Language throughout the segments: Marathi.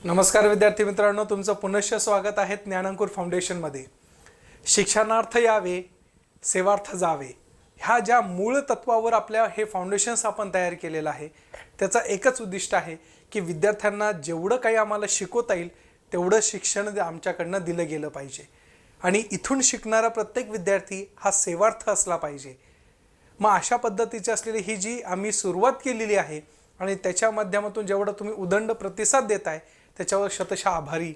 नमस्कार विद्यार्थी मित्रांनो, तुमचं पुनश्च स्वागत आहे ज्ञानांकुर फाउंडेशनमध्ये. शिक्षणार्थ यावे, सेवार्थ जावे ह्या ज्या मूळ तत्वावर आपल्या हे फाउंडेशन्स आपण तयार केलेलं आहे, त्याचा एकच उद्दिष्ट आहे की विद्यार्थ्यांना जेवढं काही आम्हाला शिकवता येईल तेवढं शिक्षण आमच्याकडनं दिलं गेलं पाहिजे आणि इथून शिकणारा प्रत्येक विद्यार्थी हा सेवार्थ असला पाहिजे. मग अशा पद्धतीची असलेली ही जी आम्ही सुरुवात केलेली आहे आणि त्याच्या माध्यमातून जेवढं तुम्ही उदंड प्रतिसाद देताय त्याच्यावर शतशः आभारी.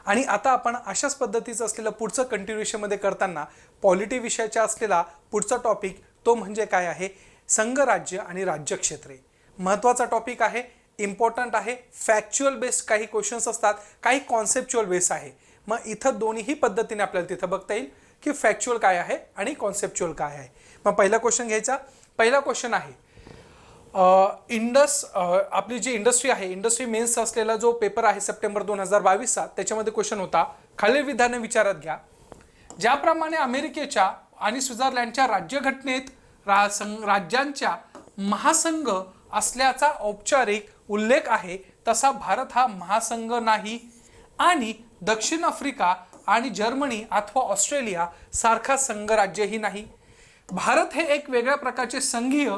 आणि आता आपण अशाच पद्धतीचं असलेलं पुढचं कंटिन्युएशनमध्ये करताना पॉलिटी विषयाचा असलेला पुढचा टॉपिक तो म्हणजे काय आहे, संघराज्य आणि राज्यक्षेत्रे. महत्त्वाचा टॉपिक आहे, इम्पॉर्टंट आहे, फॅक्च्युअल बेस्ड काही क्वेश्चन्स असतात, काही कॉन्सेप्च्युअल बेस आहे. मग इथं दोन्ही पद्धतीने आपल्याला तिथं बघता येईल की फॅक्च्युअल काय आहे आणि कॉन्सेप्च्युअल काय आहे. मग पहिला क्वेश्चन घ्यायचा. पहिला क्वेश्चन आहे आपली जी इंडस्ट्री आहे, इंडस्ट्री मेन्स असलेला जो पेपर आहे सप्टेंबर 2022चा, त्याच्यामध्ये क्वेश्चन होता, खालील विधाने विचारात घ्या. ज्याप्रमाणे अमेरिकेच्या आणि स्वित्झर्लंडच्या राज्यघटनेत राज्यांच्या महासंघ असल्याचा औपचारिक उल्लेख आहे, तसा भारत हा महासंघ नाही आणि दक्षिण आफ्रिका आणि जर्मनी अथवा ऑस्ट्रेलिया सारखा संघराज्यही नाही. भारत हे एक वेगळ्या प्रकारचे संघीय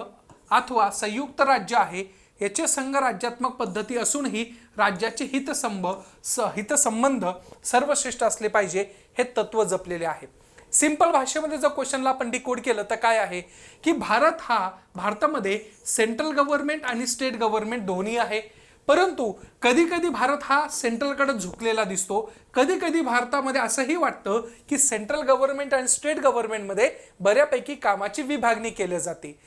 अथवा संयुक्त राज्य आहे. याचे संघराज्यात्मक पद्धती असूनही राज्याचे हितसंबंध सर्वश्रेष्ठ असले पाहिजे हे तत्व जपलेले आहे. सिंपल भाषेमध्ये जर क्वेश्चनला आपण डिकोड केलं तर काय आहे की भारतामध्ये सेंट्रल गव्हर्नमेंट आणि स्टेट गव्हर्नमेंट दोन्ही आहे, परंतु कधी कधी भारत हा सेंट्रलकडे झुकलेला दिसतो. कधी कधी भारतामध्ये असंही वाटतं की सेंट्रल गव्हर्नमेंट आणि स्टेट गव्हर्नमेंटमध्ये बऱ्यापैकी कामाची विभागणी केली जाते.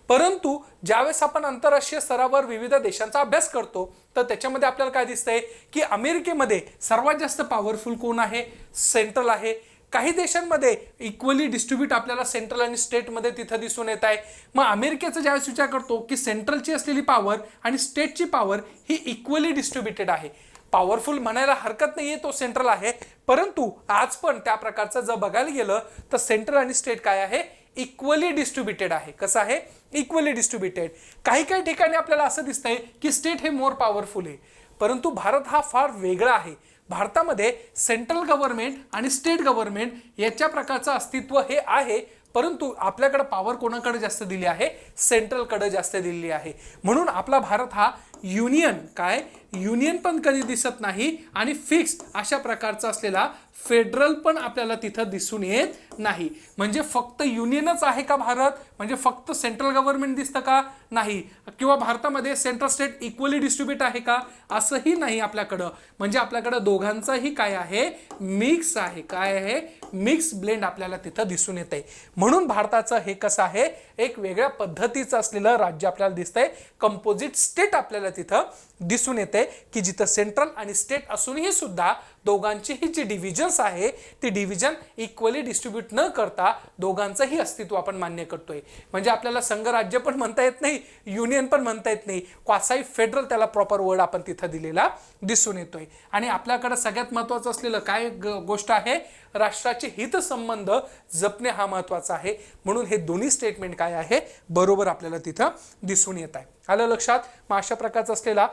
परंतु ज्यावेळेस आपण आंतरराष्ट्रीय स्तरावर विविध देशांचा अभ्यास करतो तर त्याच्यामध्ये आपल्याला काय दिसतंय की अमेरिकेमध्ये सर्वात जास्त पॉवरफुल कोण आहे, सेंट्रल आहे. काही देशांमध्ये इक्वली डिस्ट्रीब्यूट आपल्याला सेंट्रल आणि स्टेटमध्ये तिथं दिसून येत आहे. मग अमेरिकेचा ज्यावेळेस विचार करतो की सेंट्रलची असलेली पॉवर आणि स्टेटची पॉवर ही इक्वली डिस्ट्रीब्युटेड आहे. पॉवरफुल म्हणायला हरकत नाहीये, तो सेंट्रल आहे, परंतु आज पण त्या प्रकारचं जर बघायला गेलं तर सेंट्रल आणि स्टेट काय आहे, इक्वली डिस्ट्रीब्युटेड आहे. कसं आहे, इक्वली डिस्ट्रीब्युटेड. काही काही ठिकाणी आपल्याला असं दिसतंय की स्टेट हे मोर पॉवरफुल आहे, परंतु भारत हा फार वेगळा आहे. भारतामध्ये सेंट्रल गव्हर्नमेंट आणि स्टेट गव्हर्नमेंट याच्या प्रकारचं अस्तित्व हे आहे, परंतु आपल्याकडे पॉवर कोणाकडे जास्त दिली आहे, सेंट्रलकडे जास्त दिलेली आहे. म्हणून आपला भारत हा युनियन पण कधी दिसत नाही आणि फिक्स अशा प्रकारचा असलेला फेडरल पण आपल्याला तिथं दिसून येत नाही. म्हणजे फक्त युनियनच आहे का भारत, म्हणजे फक्त सेंट्रल गव्हर्नमेंट दिसतं का, नाही. किंवा भारतामध्ये सेंट्रल स्टेट इक्वली डिस्ट्रीब्यूट आहे का, असंही नाही आपल्याकडं. म्हणजे आपल्याकडं दोघांचाही काय आहे, मिक्स आहे. काय आहे, मिक्स ब्लेंड आपल्याला तिथं दिसून येते. म्हणून भारताचं हे कसं आहे, एक वेगळ्या पद्धतीचं असलेलं राज्य आपल्याला दिसतंय. कंपोजिट स्टेट आपल्याला तिथं दिसून येते की जिथं सेंट्रल आणि स्टेट असूनही सुद्धा दोघांची ही जी डिव्हिजन्स आहे ती डिव्हिजन इक्वली डिस्ट्रीब्यूट न करता दोघांचंही अस्तित्व आपण मान्य करतोय. म्हणजे आपल्याला संघराज्य पण म्हणता येत नाही, युनियन पण म्हणता येत नाही, क्वासाई फेडरल त्याला प्रॉपर वर्ड आपण तिथं दिलेला दिसून येतोय. आणि आपल्याकडे सगळ्यात महत्त्वाचं असलेलं काय गोष्ट आहे, राष्ट्राचे हितसंबंध जपणे हा महत्त्वाचा आहे. म्हणून हे दोन्ही स्टेटमेंट काय आहे, बरोबर आपल्याला तिथं दिसून येत आहे. आलं लक्षात. मग अशा प्रकारचा असलेला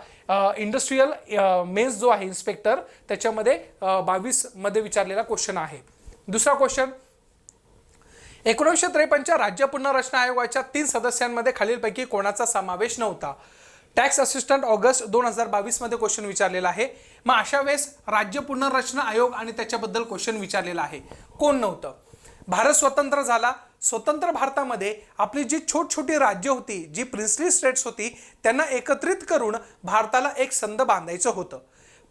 इंडस्ट्रियल मेन्स जो आहे इन्स्पेक्टर, त्याच्यामध्ये 22 मध्ये विचारलेला क्वेश्चन आहे. दुसरा क्वेश्चन, 1953च्या राज्य पुनर्रचना आयोगाच्या 3 सदस्यांमध्ये खालीलपैकी कोणाचा समावेश नव्हता. टॅक्स असिस्टंट ऑगस्ट 2022 मध्ये क्वेश्चन विचारलेला आहे. मग अशा वेळेस राज्य पुनर्रचना आयोग आणि त्याच्याबद्दल क्वेश्चन विचारलेला आहे, कोण नव्हतं. भारत स्वतंत्र झाला. स्वतंत्र भारतामध्ये आपली जी छोटी राज्य होती, जी प्रिन्सली स्टेट्स होती, त्यांना एकत्रित करून भारताला एक संध बांधायचं होतं.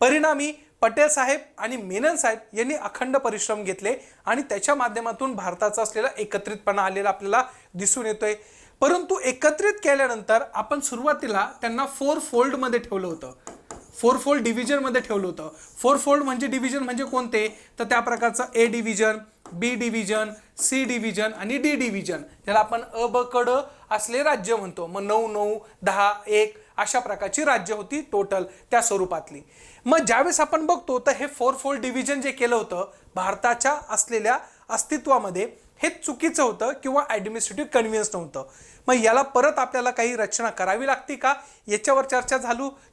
परिणामी पटेल साहेब आणि मेनन साहेब यांनी अखंड परिश्रम घेतले आणि त्याच्या माध्यमातून भारताचा असलेला एकत्रितपणा आलेला आपल्याला दिसून येतोय. परंतु एकत्रित केल्यानंतर आपण सुरुवातीला त्यांना 4 फोल्डमध्ये ठेवलं होतं, 4 फोल्ड डिव्हिजनमध्ये ठेवलं होतं. 4 फोल्ड म्हणजे डिव्हिजन म्हणजे कोणते, तर त्या प्रकारचं ए डिव्हिजन, बी डिव्हिजन, सी डिव्हिजन आणि डी डिव्हिजन, ज्याला आपण अ ब क ड असले राज्य म्हणतो. मग 9, 9, 10, 1 अशा प्रकारची राज्य होती टोटल त्या स्वरूपातली. मग ज्यावेळेस आपण बघतो तर हे 4 फोल्ड डिव्हिजन जे केलं होतं भारताच्या असलेल्या अस्तित्वामध्ये, हे चुकीचं होतं किंवा ॲडमिनिस्ट्रेटिव्ह कन्व्हिन्स नव्हतं. मग याला परत आपल्याला काही रचना करावी लागते का, याच्यावर चर्चा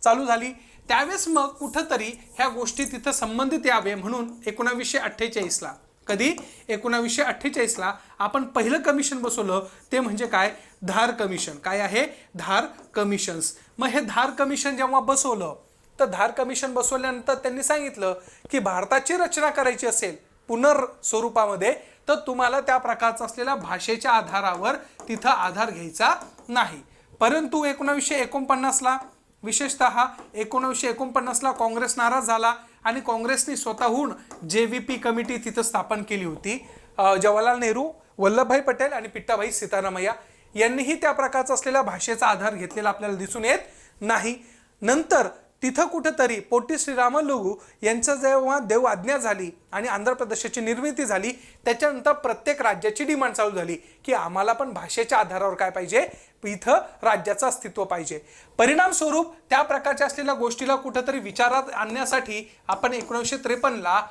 चालू झाली. त्यावेळेस मग कुठंतरी ह्या गोष्टी तिथं संबंधित यावे म्हणून 1948ला, कधी 1948ला आपण पहिलं कमिशन बसवलं ते म्हणजे काय, धार कमिशन. काय आहे, धार कमिशन्स. मग हे धार कमिशन जेव्हा बसवलं तर धार कमिशन बसवल्यानंतर त्यांनी सांगितलं की भारताची रचना करायची असेल पुनर्स्वरूपामध्ये तर तुम्हाला त्या प्रकारचा असलेल्या भाषेच्या आधारावर तिथं आधार घ्यायचा नाही. परंतु 1949ला विशेषतः 1949ला काँग्रेस नाराज झाला आणि काँग्रेसने स्वतःहून JVP कमिटी तिथं स्थापन केली होती. जवाहरलाल नेहरू, वल्लभभाई पटेल आणि पिट्टाभाई सीतारामय्या यांनीही त्या प्रकारचा असलेल्या भाषेचा आधार घेतलेला आपल्याला दिसून येत नाही. नंतर तिथं कुठंतरी पोटी श्रीरामलुगू यांचं जेव्हा देव आज्ञा झाली आणि आंध्र प्रदेशाची निर्मिती झाली त्याच्यानंतर प्रत्येक राज्याची डिमांड चालू झाली की आम्हाला पण भाषेच्या आधारावर काय पाहिजे, इथं राज्याचं अस्तित्व पाहिजे. परिणाम स्वरूप त्या प्रकारच्या असलेल्या गोष्टीला कुठंतरी विचारात आणण्यासाठी आपण 1953ला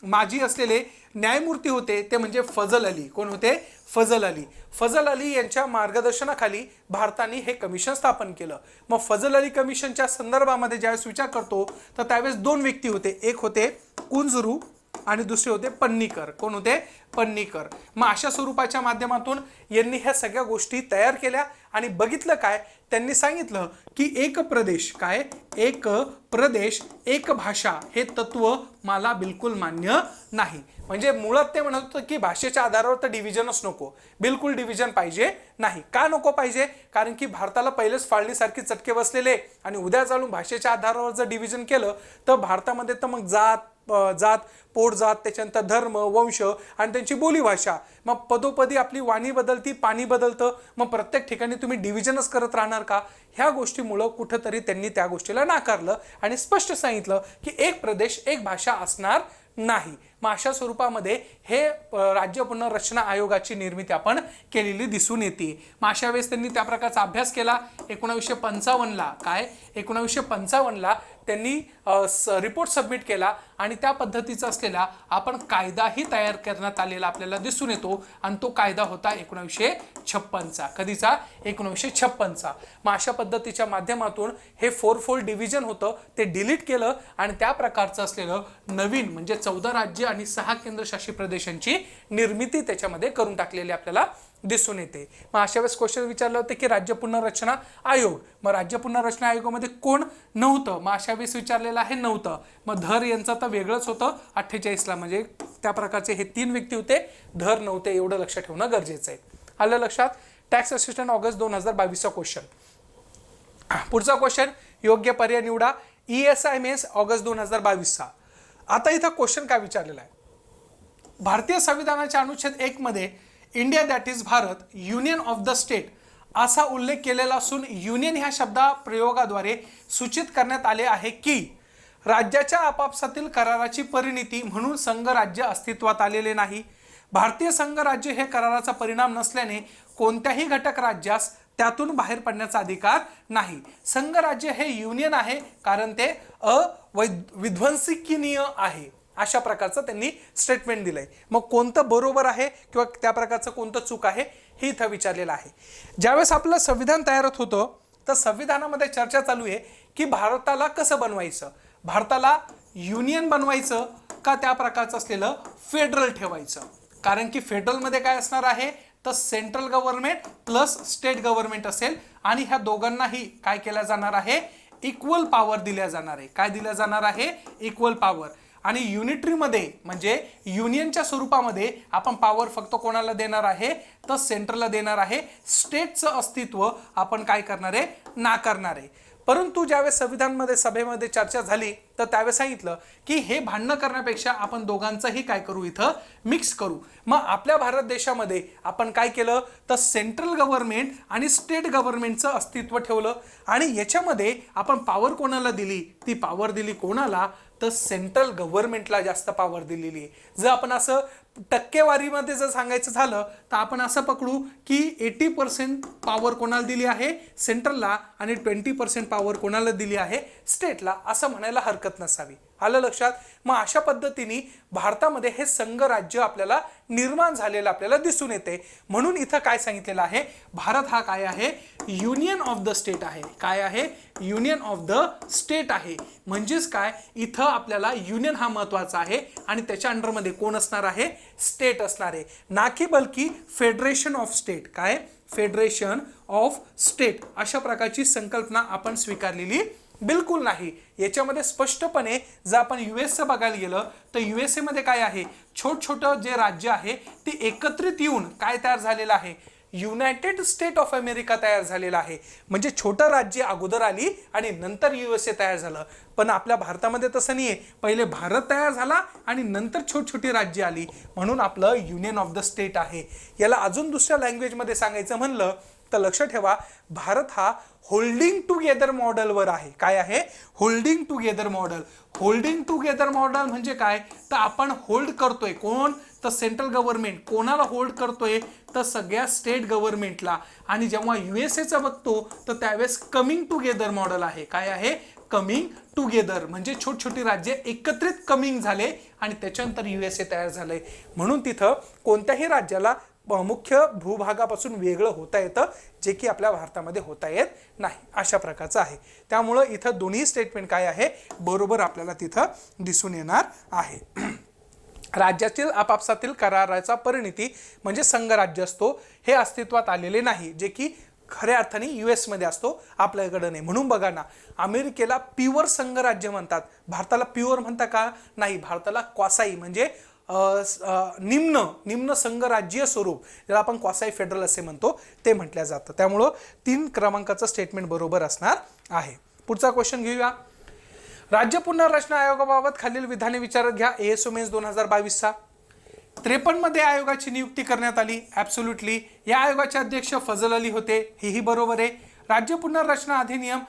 माजी असलेले न्यायमूर्ती होते ते म्हणजे फजल अली. कोण होते, फजल अली. फजल अली यांच्या मार्गदर्शनाखाली भारताने हे कमिशन स्थापन केलं. मग फजल अली कमिशनच्या संदर्भामध्ये ज्यावेळेस विचार करतो तर त्यावेळेस दोन व्यक्ती होते, एक होते कुंजरू आणि दुसरे होते पन्नीकर. कोण होते, पन्नीकर. मग अशा स्वरूपाच्या माध्यमातून यांनी ह्या सगळ्या गोष्टी तयार केल्या आणि बघितलं काय, त्यांनी सांगितलं की एक प्रदेश, काय, एक प्रदेश एक भाषा हे तत्व मला बिलकुल मान्य नाही. म्हणजे मुळात ते म्हणत होतं की भाषेच्या आधारावर तर डिव्हिजनच नको, बिलकुल डिव्हिजन पाहिजे नाही. का नको पाहिजे, कारण की भारताला पहिलेच फाळणीसारखी चटके बसलेले आणि उद्या चालून भाषेच्या आधारावर जर डिव्हिजन केलं तर भारतामध्ये तर मग जात पोटजात, त्याच्यानंतर धर्म, वंश आणि त्यांची बोलीभाषा, मग पदोपदी आपली वाणी बदलती, पाणी बदलतं, मग प्रत्येक ठिकाणी तुम्ही डिव्हिजनच करत राहणार का. ह्या गोष्टीमुळं कुठंतरी त्यांनी त्या गोष्टीला नाकारलं आणि स्पष्ट सांगितलं की एक प्रदेश एक भाषा असणार नाही. मग अशा स्वरूपामध्ये हे राज्य पुनर्रचना आयोगाची निर्मिती आपण केलेली दिसून येते. मग अशा वेळेस त्यांनी त्या प्रकारचा अभ्यास केला. 1955ला काय, 1955ला त्यांनी रिपोर्ट सबमिट केला आणि त्या पद्धतीचा असलेला आपण कायदाही तयार करण्यात आलेला आपल्याला दिसून येतो आणि तो कायदा होता 1956चा. कधीचा, 1956चा. मग अशा पद्धतीच्या माध्यमातून हे 4-4 डिव्हिजन होतं ते डिलीट केलं आणि त्या प्रकारचं असलेलं नवीन म्हणजे 14 राज्य आणि 6 केंद्रशासित प्रदेशांची निर्मिती त्याच्यामध्ये करून टाकलेली आपल्याला दिसून येते. मग अशा वेळेस क्वेश्चन विचारलं होतं की राज्य पुनर्रचना आयोग, मग राज्य पुनर्रचना आयोगामध्ये कोण नव्हतं, मग अशा वेळेस विचारलेलं आहे नव्हतं. मग धर यांचं तर वेगळंच होतं 48ला, म्हणजे त्या प्रकारचे हे 3 व्यक्ती होते, धर नव्हते, एवढं लक्षात ठेवणं गरजेचं आहे. आलं लक्षात. टॅक्स असिस्टंट ऑगस्ट 2022चा क्वेश्चन. पुढचा क्वेश्चन योग्य पर्याय निवडा. ESI मेन्स ऑगस्ट 2022चा. आता इथं क्वेश्चन काय विचारलेला आहे, भारतीय संविधानाच्या अनुच्छेद 1 मध्ये India that is Bharat union of the state असा उल्लेख केलेला असून युनियन ह्या शब्दा प्रयोगाद्वारे सूचित करण्यात आले आहे की राज्याच्या आपापसातील कराराची परिणिती म्हणून संघराज्य अस्तित्वात आलेले नाही. भारतीय संघराज्य हे कराराचा परिणाम नसल्याने कोणत्याही घटक राज्यास त्यातून बाहेर पडण्याचा अधिकार नाही. संघराज्य हे युनियन आहे कारण ते अविध्वंसकीय आहे. अशा प्रकारचं त्यांनी स्टेटमेंट दिलंय. मग कोणतं बरोबर आहे किंवा त्या प्रकारचं कोणतं चूक आहे हे इथं विचारलेलं आहे. ज्यावेळेस आपलं संविधान तयार होत होतं तर संविधानामध्ये चर्चा चालू आहे की भारताला कसं बनवायचं, भारताला युनियन बनवायचं का त्या प्रकारचं असलेलं फेडरल ठेवायचं. कारण की फेडरलमध्ये काय असणार आहे तर central government plus state government असेल आणि ह्या दोघांनाही काय केलं जाणार आहे, इक्वल पॉवर दिल्या जाणार आहे. काय दिल्या जाणार आहे, इक्वल पॉवर. आणि युनिटरीमध्ये म्हणजे युनियनच्या स्वरूपामध्ये आपण पॉवर फक्त कोणाला देणार आहे तर सेंट्रलला देणार आहे. स्टेटचं अस्तित्व आपण काय करणार आहे, नाकारणार आहे. परंतु ज्यावेळेस संविधानमध्ये सभेमध्ये चर्चा झाली तर त्यावेळेस सांगितलं की हे भांडणं करण्यापेक्षा आपण दोघांचंही काय करू, इथं मिक्स करू. मग आपल्या भारत देशामध्ये आपण काय केलं तर सेंट्रल गव्हर्नमेंट आणि स्टेट गव्हर्नमेंटचं अस्तित्व ठेवलं आणि याच्यामध्ये आपण पॉवर कोणाला दिली, ती पॉवर दिली कोणाला तर सेंट्रल गव्हर्नमेंटला जास्त पॉवर दिलेली आहे. जर आपण असं टक्केवारीमध्ये जर सांगायचं झालं तर आपण असं पकडू की 80% पॉवर कोणाला दिली आहे, सेंट्रलला, आणि 20% पॉवर कोणाला दिली आहे, स्टेटला, असं म्हणायला हरकत नसावी. आलं लक्षात? मग अशा पद्धतीने भारतामध्ये हे संघ राज्य आपल्याला निर्माण झालेलं आपल्याला दिसून येते. म्हणून इथं काय सांगितलेलं आहे, भारत हा काय आहे, युनियन ऑफ द स्टेट आहे. काय आहे, युनियन ऑफ द स्टेट आहे. म्हणजेच काय, इथं आपल्याला युनियन हा महत्वाचा आहे आणि त्याच्या अंडरमध्ये कोण असणार आहे, स्टेट असणार आहे, ना की बल्कि फेडरेशन ऑफ स्टेट. काय, फेडरेशन ऑफ स्टेट अशा प्रकारची संकल्पना आपण स्वीकारलेली बिलकुल नाही. याच्यामध्ये स्पष्टपणे जर आपण युएसचं बघायला गेलं तर युएसए मध्ये काय आहे, छोट छोटं जे राज्य आहे ते एकत्रित येऊन काय तयार झालेलं आहे, युनायटेड स्टेट ऑफ अमेरिका तयार झालेला आहे. म्हणजे छोटं राज्य अगोदर आली आणि नंतर युएसए तयार झालं. पण आपल्या भारतामध्ये तसं नाहीये, पहिले भारत तयार झाला आणि नंतर छोटी छोटी राज्य आली, म्हणून आपलं युनियन ऑफ द स्टेट आहे. याला अजून दुसऱ्या लँग्वेजमध्ये सांगायचं म्हणलं तर लक्ष ठेवा, भारत हा होल्डिंग टुगेदर मॉडेलवर आहे. काय आहे, holding together model. Holding together model म्हणजे काय, तर आपण होल्ड करतोय कोण, तर सेंट्रल गव्हर्नमेंट. कोणाला होल्ड करतोय, तर सगळ्या स्टेट गव्हर्नमेंटला. आणि जेव्हा युएसएचं बघतो तर त्यावेळेस कमिंग टुगेदर मॉडेल आहे. काय आहे, कमिंग टुगेदर. म्हणजे छोटी छोटी राज्य एकत्रित कमिंग झाले आणि त्याच्यानंतर युएसए तयार झाले. म्हणून तिथं कोणत्याही राज्याला मुख्य भूभागापासून वेगळं होता येतं, जे की आपल्या भारतामध्ये होता येत नाही. अशा प्रकारचं आहे. त्यामुळं इथं दोन्ही स्टेटमेंट काय आहे, बरोबर आपल्याला तिथं दिसून येणार आहे. राज्यातील आपापसातील कराराचा परिणती म्हणजे संघराज्य असतो, हे अस्तित्वात आलेले नाही, जे की खऱ्या अर्थाने युएस मध्ये असतो, आपल्याकडे नाही. म्हणून बघा ना, अमेरिकेला प्युअर संघराज्य म्हणतात, भारताला प्युअर म्हणता का नाही, भारताला क्वासाई म्हणजे निम्न संघराज्य स्वरूप, ज्याला आपण क्वासाई फेडरल असे म्हणतो, ते म्हटलं जातं. त्यामुळं 3 क्रमांकाचं स्टेटमेंट बरोबर असणार आहे. पुढचा क्वेश्चन घेऊया. राज्य पुनर्रचना आयोगाबाबत खालील विधाने विचारात घ्या. एएसओ मेन्स 2022चा 53 मध्ये आयोगाची नियुक्ती करण्यात आली. ॲब्सोल्युटली. या आयोगाचे अध्यक्ष फजल अली होते, हेही बरोबर आहे. राज्य पुनर्रचना अधिनियम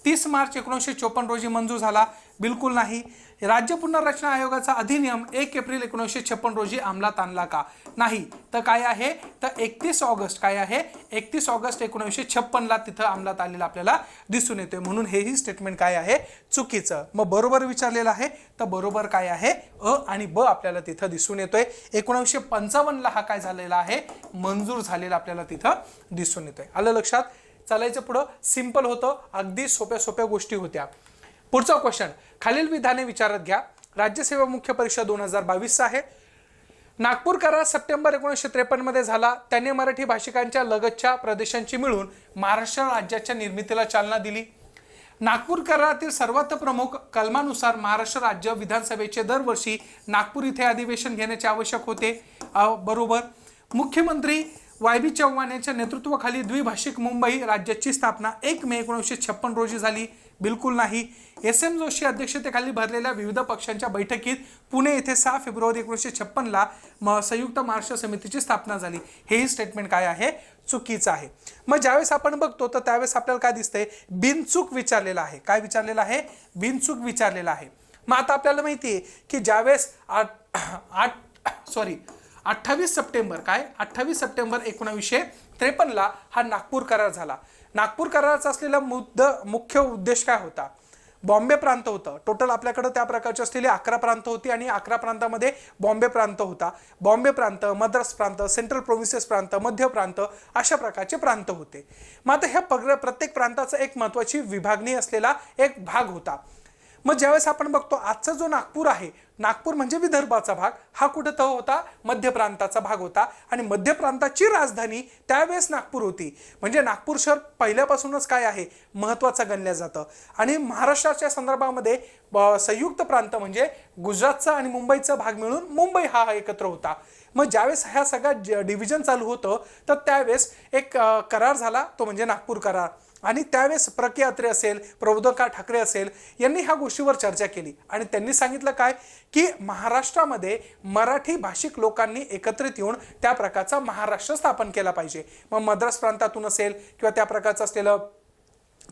30 मार्च 1954 रोजी मंजूर झाला, बिलकुल नाही. राज्य पुनर्रचना आयोगाचा अधिनियम 1 एप्रिल 1956 रोजी अंमलात आणला का, नाही. तर काय आहे, तर 31 ऑगस्ट काय आहे, 31 ऑगस्ट 1956 तिथं अंमलात आलेला आपल्याला दिसून येते. म्हणून हेही स्टेटमेंट काय आहे, चुकीचं. मग बरोबर विचारलेलं आहे, तर बरोबर काय आहे, अ आणि ब आपल्याला तिथं दिसून येतोय. 1955 हा काय झालेला आहे, मंजूर झालेला आपल्याला तिथं दिसून येतोय. आलं लक्षात? चालायचं पुढं. सिंपल होतं, अगदी सोप्या सोप्या गोष्टी होत्या. पुढचा क्वेश्चन, खालील विधाने विचारात घ्या. राज्यसेवा मुख्य परीक्षा 2022 आहे. नागपूर करार सप्टेंबर 1953 मध्ये झाला. त्याने मराठी भाषिकांच्या लगतच्या प्रदेशांची मिळून महाराष्ट्र राज्याच्या निर्मितीला चालना दिली. नागपूर करारातील सर्वात प्रमुख कलमानुसार महाराष्ट्र राज्य विधानसभेचे दरवर्षी नागपूर इथे अधिवेशन घेण्याचे आवश्यक होते. बरोबर. मुख्यमंत्री वाय.बी. चव्हाण यांच्या नेतृत्वाखाली द्विभाषिक मुंबई राज्याची स्थापना 1 मे 1956 रोजी झाली, बिलकुल नाही. एस.एम. जोशी अध्यक्षतेखाली भरलेल्या विविध पक्षांच्या बैठकीत पुणे येथे 6 फेब्रुवारी 1956 संयुक्त महाराष्ट्र समितीची स्थापना झाली. हेही स्टेटमेंट काय आहे, चुकीचं आहे. मग ज्यावेळेस आपण बघतो तर त्यावेळेस आपल्याला काय दिसतंय, बिनचूक विचारलेलं आहे. काय विचारलेलं आहे, बिनचूक विचारलेलं आहे. मग आता आपल्याला माहिती आहे की ज्यावेळेस 28 सप्टेंबर काय, 28 सप्टेंबर 1953 हा नागपूर करार झाला. नागपूर कराराचा असलेला मुख्य उद्देश काय होता, बॉम्बे प्रांत होतं. टोटल आपल्याकडे त्या प्रकारची असलेली 11 प्रांत होती आणि 11 प्रांतामध्ये बॉम्बे प्रांत होता. बॉम्बे प्रांत, मद्रास प्रांत, सेंट्रल प्रोव्हिन्सेस प्रांत, मध्य प्रांत अशा प्रकारचे प्रांत होते. मग आता ह्या प्रत्येक प्रांताचा एक महत्त्वाची विभागणी असलेला एक भाग होता. मग ज्यावेळेस आपण बघतो आजचा जो नागपूर आहे, नागपूर म्हणजे विदर्भाचा भाग, हा कुठं होता, मध्य प्रांताचा भाग होता. आणि मध्य प्रांताची राजधानी त्यावेळेस नागपूर होती. म्हणजे नागपूर शहर पहिल्यापासूनच काय आहे, महत्त्वाचं गणलं जातं. आणि महाराष्ट्राच्या संदर्भामध्ये संयुक्त प्रांत म्हणजे गुजरातचा आणि मुंबईचा भाग मिळून मुंबई हा एकत्र होता. मग ज्यावेळेस ह्या सगळ्या डिव्हिजन चालू होतं तर त्यावेळेस एक करार झाला, तो म्हणजे नागपूर करार. आणि त्यावेळेस प्र.के. अत्रे असेल, प्रबोधनकार ठाकरे असेल, यांनी ह्या गोष्टीवर चर्चा केली आणि त्यांनी सांगितलं काय की महाराष्ट्रामध्ये मराठी भाषिक लोकांनी एकत्रित येऊन त्या प्रकारचा महाराष्ट्र स्थापन केला पाहिजे. मग मद्रास प्रांतातून असेल किंवा त्या प्रकारचं असलेलं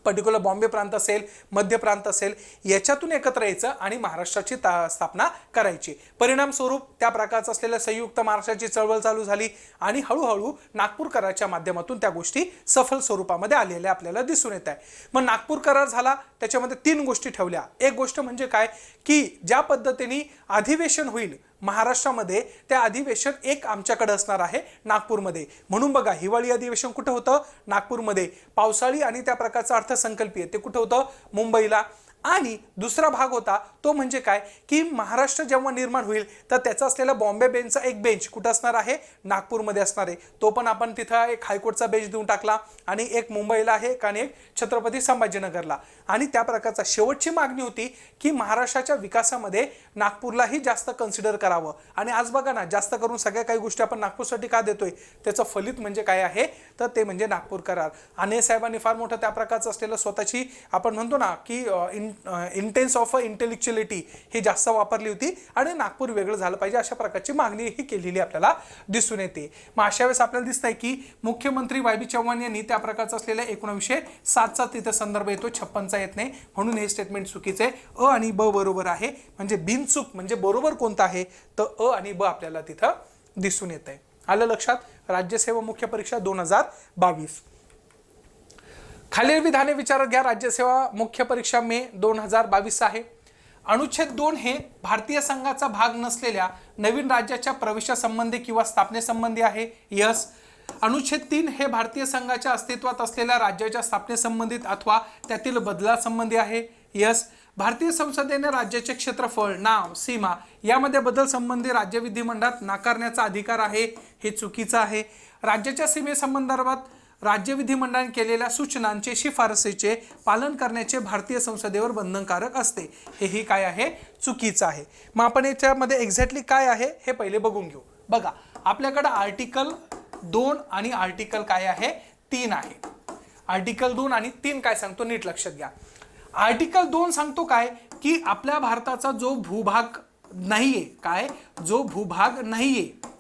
पर्टिक्युलर बॉम्बे प्रांत असेल, मध्य प्रांत असेल, याच्यातून एकत्र यायचं आणि महाराष्ट्राची स्थापना करायची. परिणामस्वरूप त्या प्रकारचं असलेल्या संयुक्त महाराष्ट्राची चळवळ चालू झाली आणि हळूहळू नागपूर कराराच्या माध्यमातून त्या गोष्टी सफल स्वरूपामध्ये आलेल्या आपल्याला दिसून येत आहे. मग नागपूर करार झाला, त्याच्यामध्ये 3 गोष्टी ठेवल्या. एक गोष्ट म्हणजे काय की ज्या पद्धतीने अधिवेशन होईल महाराष्ट्रामध्ये, त्या अधिवेशन एक आमच्याकडे असणार आहे नागपूरमध्ये. म्हणून बघा, हिवाळी अधिवेशन कुठं होतं? नागपूरमध्ये. पावसाळी आणि त्या प्रकारचा अर्थसंकल्पीय ते कुठं होतं? मुंबईला. आणि दुसरा भाग होता तो म्हणजे काय की महाराष्ट्र जेव्हा निर्माण होईल तर त्याचा असलेला बॉम्बे बेंचचा एक बेंच कुठं असणार आहे? नागपूरमध्ये असणार आहे. तो पण आपण तिथं एक हायकोर्टचा बेंच देऊन टाकला आणि एक मुंबईला आहे आणि एक छत्रपती संभाजीनगरला. आणि त्या प्रकारचा शेवटची मागणी होती की महाराष्ट्राच्या विकासामध्ये नागपूरलाही जास्त कन्सिडर करावं. आणि आज बघा ना, जास्त करून सगळ्या काही गोष्टी आपण नागपूरसाठी का देतोय, त्याचं फलित म्हणजे काय आहे तर ते म्हणजे नागपूर करार. आणि साहेबांनी फार मोठं त्या प्रकारचं असलेलं स्वतःची आपण म्हणतो ना की इंटेन्स ऑफ इंटेलेक्च्युअलिटी ही जास्त वापरली होती आणि नागपूर वेगळं झालं पाहिजे अशा प्रकारची मागणी ही केलेली आपल्याला दिसून येते. मग अशा वेळेस आपल्याला दिसतंय की मुख्यमंत्री वाय.बी. चव्हाण यांनी त्या प्रकारचा असलेल्या 1907चा तिथे संदर्भ येतो, 56चा येत नाही, म्हणून हे स्टेटमेंट चुकीचे. अ आणि ब बरोबर आहे, म्हणजे बिनचूक म्हणजे बरोबर कोणतं आहे तर अ आणि ब आपल्याला तिथं दिसून येत आहे. आलं लक्षात? राज्यसेवा मुख्य परीक्षा 2022. खालील विधाने विचारात घ्या. राज्यसेवा मुख्य परीक्षा मे 2022 आहे. अनुच्छेद 2 हे भारतीय संघाचा भाग नसलेल्या नवीन राज्याच्या प्रवेशासंबंधी किंवा स्थापनेसंबंधी आहे. यस. अनुच्छेद 3 हे भारतीय संघाच्या अस्तित्वात असलेल्या राज्याच्या स्थापनेसंबंधित अथवा त्यातील बदलासंबंधी आहे. यस. भारतीय संसदेने राज्याचे क्षेत्रफळ, नाव, सीमा यामध्ये बदल संबंधी राज्य विधिमंडळात नाकारण्याचा अधिकार आहे. हे चुकीचं आहे. राज्याच्या सीमेसंदर्भात राज्य विधिमंडळाने केलेल्या सूचनांचे शिफारसीचे पालन करण्याचे भारतीय संसदेवर बंधनकारक असते. हेही काय आहे? चुकीचं आहे. मग आपण याच्यामध्ये एक्झॅक्टली काय आहे हे पहिले बघून घेऊ. बघा, आपल्याकडे आर्टिकल 2 आणि आर्टिकल काय आहे? 3 आहे. आर्टिकल 2 आणि 3 काय सांगतो नीट लक्षात घ्या. आर्टिकल 2 सांगतो काय की आपल्या भारताचा जो भूभाग नाहीये, काय जो भूभाग नाहीये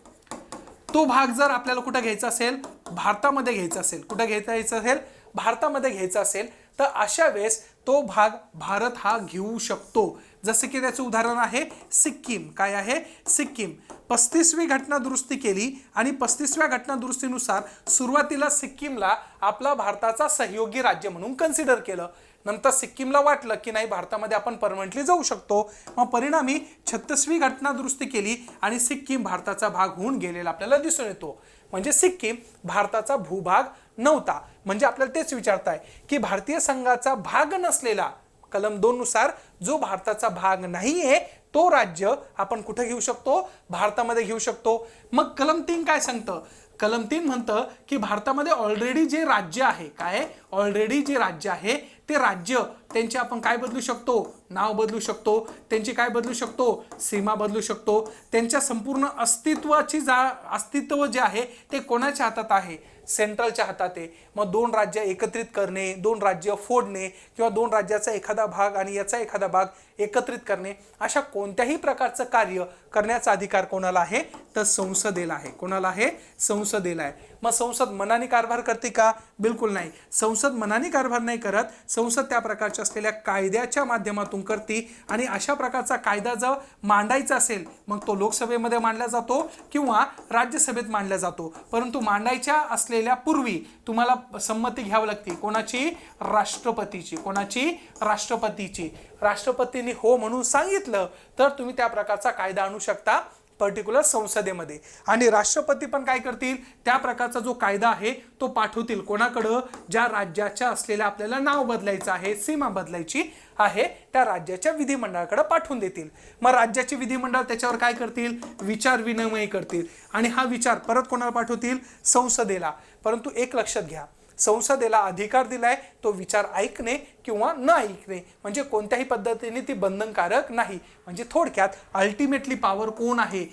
तो भाग जर आपल्याला कुठं घ्यायचा असेल, भारतामध्ये घ्यायचा असेल, कुठं घ्यायचा असेल, भारतामध्ये घ्यायचा असेल, तर अशा वेळेस तो भाग भारत हा घेऊ शकतो. जसं की त्याचं उदाहरण आहे सिक्कीम. काय आहे? सिक्कीम. 35वी घटना दुरुस्ती केली आणि 35व्या घटना दुरुस्तीनुसार सुरुवातीला सिक्कीमला आपला भारताचा सहयोगी राज्य म्हणून कन्सिडर केलं. नंतर सिक्कीमला वाटलं की नाही, भारतामध्ये आपण परमनंटली जाऊ शकतो. मग परिणामी 36वी घटना दुरुस्ती केली आणि सिक्कीम भारताचा भाग होऊन गेलेला आपल्याला दिसून येतो. म्हणजे सिक्कीम भारताचा भूभाग नव्हता. म्हणजे आपल्याला तेच विचारताय की भारतीय संघाचा भाग नसलेला कलम 2 नुसार जो भारताचा भाग नाहीये तो राज्य आपण कुठे घेऊ शकतो? भारतामध्ये घेऊ शकतो. मग कलम 3 काय सांगतं? कलम 3 म्हणतं की भारतामध्ये ऑलरेडी जे राज्य आहे, काय ऑलरेडी जे राज्य आहे ते राज्य त्यांचे आपण काय बदलू शकतो? नाव बदलू शकतो. त्यांची काय बदलू शकतो? सीमा बदलू शकतो. त्यांच्या संपूर्ण अस्तित्व जे आहे ते कोणाच्या हातात आहे? सेंट्रलच्या हातात आहे. मग 2 राज्य एकत्रित करणे, 2 राज्य फोडणे किंवा 2 राज्याचा एखादा भाग आणि याचा एखादा भाग एकत्रित करणे, अशा कोणत्याही प्रकारचं कार्य करण्याचा अधिकार कोणाला आहे? तर संसदेला आहे. कोणाला आहे? संसदेला आहे. मग संसद मनाने कारभार करते का? बिलकुल नाही. संसद मनाने कारभार नाही करत. संसद त्या प्रकारच्या असलेल्या कायद्याच्या माध्यमातून करते आणि अशा प्रकारचा कायदा जर मांडायचा असेल मग तो लोकसभेमध्ये मांडला जातो किंवा राज्यसभेत मांडला जातो. परंतु मांडायच्या असलेल्या पूर्वी तुम्हाला संमती घ्यावी लागते. कोणाची? राष्ट्रपतीची. कोणाची? राष्ट्रपतीची. राष्ट्रपतींनी हो म्हणून सांगितलं तर तुम्ही त्या प्रकारचा कायदा आणू शकता पर्टिक्युलर संसदेमध्ये. आणि राष्ट्रपती पण काय करतील? त्या प्रकारचा जो कायदा आहे तो पाठवतील कोणाकडं? ज्या राज्याच्या असलेल्या आपल्याला नाव बदलायचं आहे, सीमा बदलायची आहे, त्या राज्याच्या विधिमंडळाकडे पाठवून देतील. मग राज्याचे विधिमंडळ त्याच्यावर काय करतील? विचार विनिमय करतील आणि हा विचार परत कोणाला पाठवतील? संसदेला. परंतु एक लक्षात घ्या, संसदेला अधिकार दिलाय तो विचार ऐकणे किंवा न ऐकणे, म्हणजे कोणत्याही पद्धतीने ती बंधनकारक नाही. म्हणजे थोडक्यात अल्टिमेटली पॉवर कोण आहे?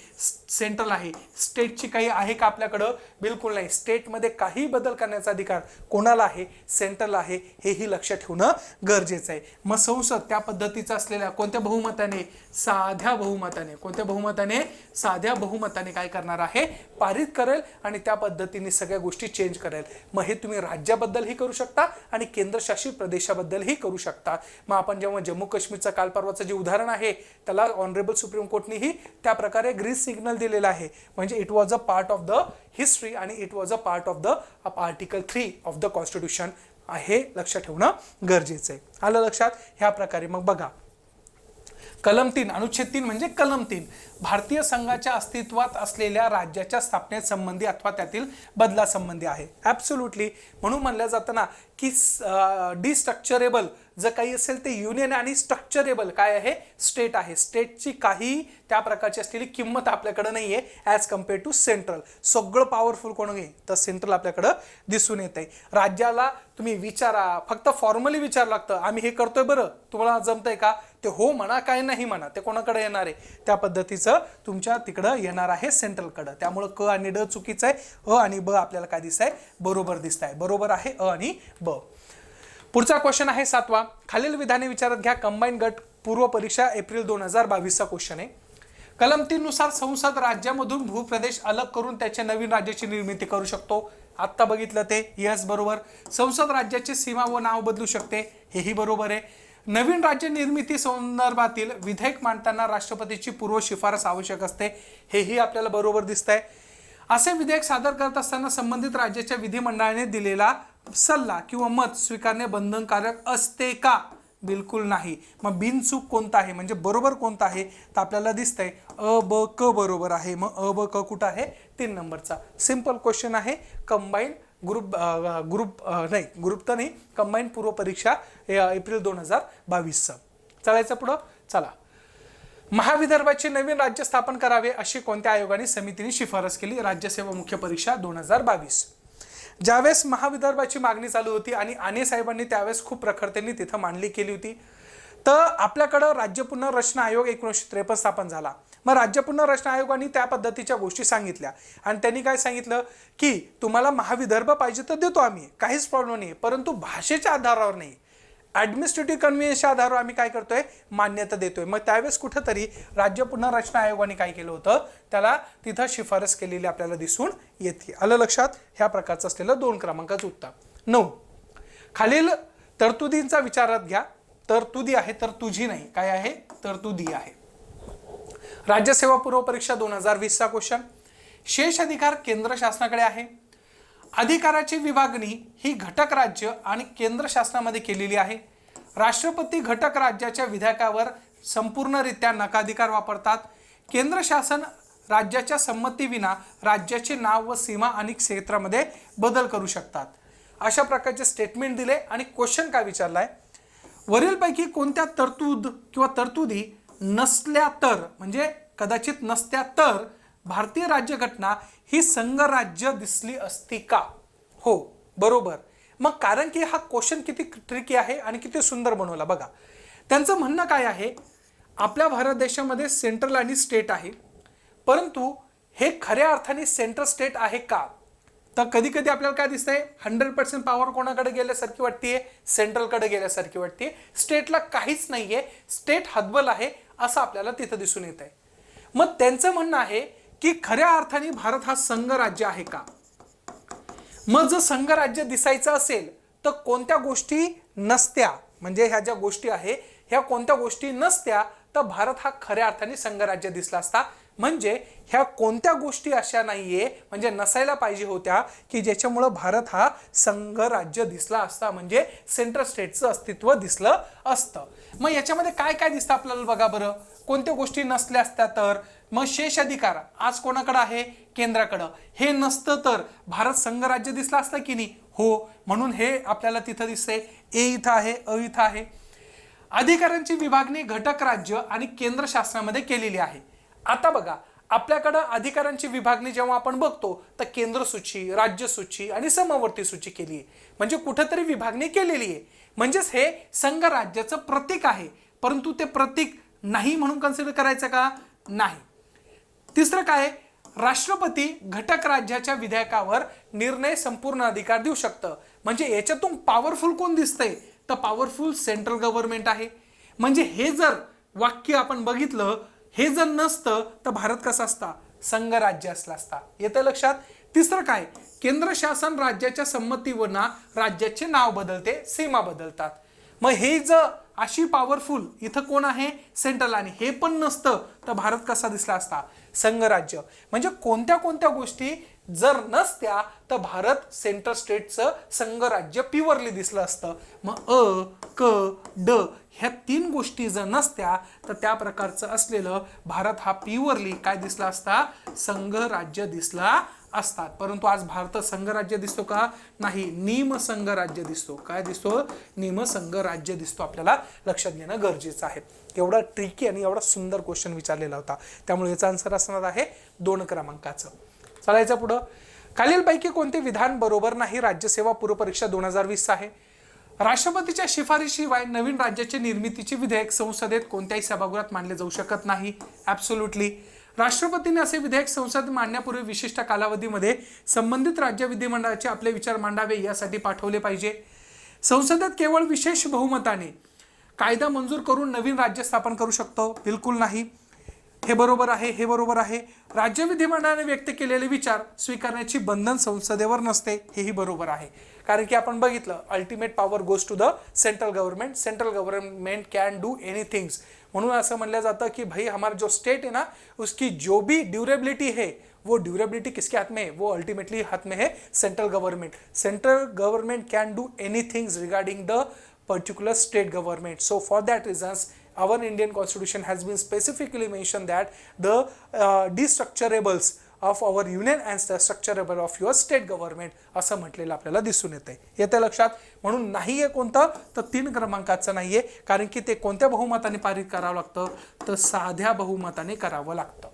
सेंट्रल आहे. स्टेटची काही आहे का आपल्याकडं? बिलकुल नाही. स्टेटमध्ये काही बदल करण्याचा अधिकार कोणाला आहे? सेंट्रल आहे. हेही लक्षात ठेवणं गरजेचं आहे. मग संसद त्या पद्धतीचा असलेल्या कोणत्या बहुमताने? साध्या बहुमताने. कोणत्या बहुमताने? साध्या बहुमताने काय करणार आहे? पारित करेल आणि त्या पद्धतीने सगळ्या गोष्टी चेंज करेल. मग हे तुम्ही राज्याबद्दलही करू शकता आणि केंद्रशासित प्रदेशाबद्दलही करू शकता. मग आपण जेव्हा जम्मू काश्मीरचं काल परवाचं जे उदाहरण आहे त्याला ऑनरेबल सुप्रीम कोर्टनेही त्या प्रकारे ग्रीन सिग्नल दिलेला आहे. म्हणजे it was a part of the history आणि it was a part of the article 3 of the constitution. हे लक्षात ठेवणं गरजेचं आहे. आलं लक्षात? ह्या प्रकारे मग बघा, कलम 3 अनुच्छेद 3 म्हणजे कलम 3 भारतीय संघाच्या अस्तित्वात असलेल्या राज्याच्या स्थापनेत संबंधी अथवा त्यातील बदलासंबंधी आहे. ॲब्सोल्युटली. म्हणून म्हणलं जातं ना की डिस्ट्रक्चरेबल जर काही असेल ते युनियन आणि स्ट्रक्चरेबल काय आहे? स्टेट आहे. स्टेटची काही त्या प्रकारची असलेली किंमत आपल्याकडे नाही आहे ॲज कम्पेअर टू सेंट्रल. सगळं पॉवरफुल कोण आहे? तर सेंट्रल आपल्याकडं दिसून येत आहे. राज्याला तुम्ही विचारा, फक्त फॉर्मली विचार लागतं, आम्ही हे करतोय बरं, तुम्हाला जमतंय का? ते हो म्हणा, काय नाही म्हणा, ते कोणाकडे येणार आहे? त्या पद्धतीचं तुमच्या तिकडं येणार आहे सेंट्रलकडं. त्यामुळं क आणि ड चुकीचं आहे. अ आणि ब आपल्याला काय दिसत आहे? बरोबर दिसत आहे. बरोबर आहे अ आणि ब. पुढचा क्वेश्चन आहे 7वा. खालील विधाने विचारात घ्या. कंबाईन गट पूर्व परीक्षा एप्रिल 2022 चा क्वेश्चन आहे. कलम 3 नुसार संसद राज्यामधून भूप्रदेश अलग करून त्याच्या नवीन राज्याची निर्मिती करू शकतो. आत्ता बघितलं ते यस बरोबर. संसद राज्याची सीमा व नाव बदलू शकते. हेही बरोबर आहे. नवीन राज्य निर्मिती संदर्भातील विधेयक मांडताना राष्ट्रपतीची पूर्व शिफारस आवश्यक असते. हेही आपल्याला बरोबर दिसतंय. असे विधेयक सादर करत असताना संबंधित राज्याच्या विधिमंडळाने दिलेला सल्ला किंवा मत स्वीकारणे बंधनकारक असते का? बिलकुल नाही. मग बिनचूक कोणता आहे म्हणजे बरोबर कोणता आहे? तर आपल्याला दिसतंय अ ब क बरोबर आहे. मग अ ब क कुठं आहे? 3 नंबरचा. सिंपल क्वेश्चन आहे. कंबाईन ग्रुप तर नाही, कंबाईन पूर्व परीक्षा एप्रिल 2022. चालायचं पुढं. चला. महाविदर्भाचे नवीन राज्य स्थापन करावे अशी कोणत्या आयोगाने समितीने शिफारस केली? राज्यसेवा मुख्य परीक्षा 2022. ज्यावेळेस महाविदर्भाची मागणी चालू होती आणि आने साहेबांनी त्यावेळेस खूप प्रखरतेने तिथं मांडणी केली होती, तर आपल्याकडं राज्य पुनर्रचना आयोग 1953 स्थापन झाला. मग राज्य पुनर्रचना आयोगाने त्या पद्धतीच्या गोष्टी सांगितल्या आणि त्यांनी काय सांगितलं की तुम्हाला महाविदर्भ पाहिजे तर देतो आम्ही, काहीच प्रॉब्लेम नाही, परंतु भाषेच्या आधारावर नाही, ॲडमिनिस्ट्रेटिव्ह कन्व्हिनियन्सच्या आधारावर आम्ही काय करतोय? मान्यता देतोय. मग त्यावेळेस कुठंतरी राज्य पुनर्रचना आयोगाने काय केलं होतं? त्याला तिथं शिफारस केलेली आपल्याला दिसून येते. आलं लक्षात? ह्या प्रकारचं असलेलं 2 क्रमांकाचं उत्तर. 9. खालील तरतुदींचा विचारात घ्या. तरतुदी आहे, तरतुजी नाही. काय आहे? तरतुदी आहे. राज्यसेवा पूर्व परीक्षा 2020 चा क्वेश्चन. शेष अधिकार केंद्र शासनाकडे आहे. अधिकाराची विभागणी ही घटक राज्य आणि केंद्र शासनामध्ये केलेली आहे. राष्ट्रपती घटक राज्याच्या विधेयकावर संपूर्णरित्या नकाधिकार वापरतात. केंद्र शासन राज्याच्या संमतीविना राज्याचे नाव व सीमा आणि क्षेत्रामध्ये बदल करू शकतात. अशा प्रकारचे स्टेटमेंट दिले आणि क्वेश्चन काय विचारलाय? वरीलपैकी कोणत्या तरतूद किंवा तरतुदी नसल्या तर, म्हणजे कदाचित नसत्या तर भारतीय राज्यघटना ही संघराज्य दिसली असती का? हो, बरोबर. मग कारण की हा क्वेश्चन किती ट्रिकी आहे आणि किती सुंदर बनवला बघा. त्यांचं म्हणणं काय आहे? आपल्या भारत देशामध्ये सेंट्रल आणि स्टेट आहे, परंतु हे खऱ्या अर्थाने सेंट्रल स्टेट आहे का? तर कधी कधी आपल्याला काय दिसतंय? 100% पॉवर कोणाकडे गेल्यासारखी वाटतेय? सेंट्रलकडे गेल्यासारखी वाटते. स्टेटला काहीच नाहीये, स्टेट हतबल आहे असं आपल्याला तिथं दिसून येत आहे. मग त्यांचं म्हणणं आहे की खऱ्या अर्थाने भारत हा संघराज्य आहे का? मग जर संघराज्य दिसायचं असेल तर कोणत्या गोष्टी नसत्या, म्हणजे ह्या ज्या गोष्टी आहे ह्या कोणत्या गोष्टी नसत्या तर भारत हा खऱ्या अर्थाने संघराज्य दिसला असता. म्हणजे ह्या कोणत्या गोष्टी अशा नाहीये, म्हणजे नसायला पाहिजे होत्या की ज्याच्यामुळे भारत हा संघराज्य दिसला असता, म्हणजे सेंट्रल स्टेटचं अस्तित्व दिसलं असतं. मग याच्यामध्ये काय काय दिसतं आपल्याला बघा बरं. कोणत्या गोष्टी नसल्या असत्या तर? मग शेष अधिकार आज कोणाकडे आहे? केंद्राकडं. हे नसतं तर भारत संघराज्य दिसला असता की नाही? हो. म्हणून हे आपल्याला तिथं दिसतंय. ए इथं आहे, अ इथं आहे. अधिकारांची विभागणी घटक राज्य आणि केंद्र शासनामध्ये केलेली आहे. आता बघा, आपल्याकडं अधिकारांची विभागणी जेव्हा आपण बघतो तर केंद्र सूची, राज्य सूची आणि समवर्ती सूची केली आहे, म्हणजे कुठेतरी विभागणी केलेली आहे. म्हणजेच हे संघ राज्याचं प्रतीक आहे, परंतु ते प्रतीक नाही म्हणून कन्सिडर करायचं का? नाही. तिसरं काय? राष्ट्रपती घटक राज्याच्या विधेयकावर निर्णय संपूर्ण अधिकार देऊ शकतं. म्हणजे याच्यातून पॉवरफुल कोण दिसतंय? तर पॉवरफुल सेंट्रल गव्हर्नमेंट आहे. म्हणजे हे जर वाक्य आपण बघितलं, हे जर नसतं तर भारत कसा असता? संघ राज्य असला असता. येतं लक्षात? तिसरं काय? केंद्र शासन राज्याच्या संमतीवरना राज्याचे नाव बदलते, सीमा बदलतात. मग हे जर अशी पॉवरफुल इथं कोण आहे? सेंट्रल. आणि हे पण नसतं तर भारत कसा दिसला असता? संघ राज्य. म्हणजे कोणत्या कोणत्या गोष्टी जर नसत्या तर भारत सेंट्रल स्टेटचं संघ राज्य प्युअरली दिसलं असतं. मग क, ड ह्या 3 गोष्टी जर नसत्या तर त्या प्रकारचं असलेलं भारत हा प्युअरली काय दिसला असता? संघ राज्य दिसला असतात. परंतु आज भारत संघ राज्य दिसतो का? नाही, निमसंघ राज्य दिसतो. काय दिसतो? निमसंघ राज्य दिसतो. आपल्याला लक्षात घेणं गरजेचं आहे. एवढा ट्रिकी आणि एवढा सुंदर क्वेश्चन विचारलेला होता, त्यामुळे याचा आन्सर असणार आहे 2 क्रमांकाचं. चालायचं पुढं. खालीलपैकी कोणते विधान बरोबर नाही? राज्यसेवा पूर्वपरीक्षा 2020 आहे. राष्ट्रपतीच्या शिफारशीशिवाय नवीन राज्याच्या निर्मितीचे विधेयक संसदेत कोणत्याही सभागृहात मांडले जाऊ शकत नाही. ॲब्सोल्युटली. राष्ट्रपतीने असे विधेयक संसद मांडण्यापूर्वी विशिष्ट कालावधीमध्ये संबंधित राज्य विधिमंडळाचे आपले विचार मांडावे यासाठी पाठवले पाहिजे. संसदेत केवळ विशेष बहुमताने कायदा मंजूर करून नवीन राज्य स्थापन करू शकतो? बिलकुल नाही. हे बरोबर आहे, हे बरोबर आहे. राज्य विधिमंडळाने व्यक्त केलेले विचार स्वीकारण्याची बंधन संसदेवर नसते, हेही बरोबर आहे. कारण की आपण बघितलं ultimate power goes to the central government. Central government can do anything. म्हणून असं म्हणलं जातं की भाई हमारा जो स्टेट है ना उसकी जो भी ड्यूरेबिलिटी है वो ड्यूरेबिलिटी किसके हाथ में है? वो अल्टीमेटली हाथ में है central government. Central government can do anything regarding the particular state government. So for that reasons our Indian constitution has been specifically mentioned that the destructurables of our union and the structurable of your state government असं म्हटलेलं आपल्याला दिसून येतंय. येतं लक्षात? म्हणून नाहीये कोणतं? तर 3 क्रमांकाचं नाहीये. कारण की ते कोणत्या बहुमताने पारित करावं लागतं? तर साध्या बहुमताने करावं लागतं.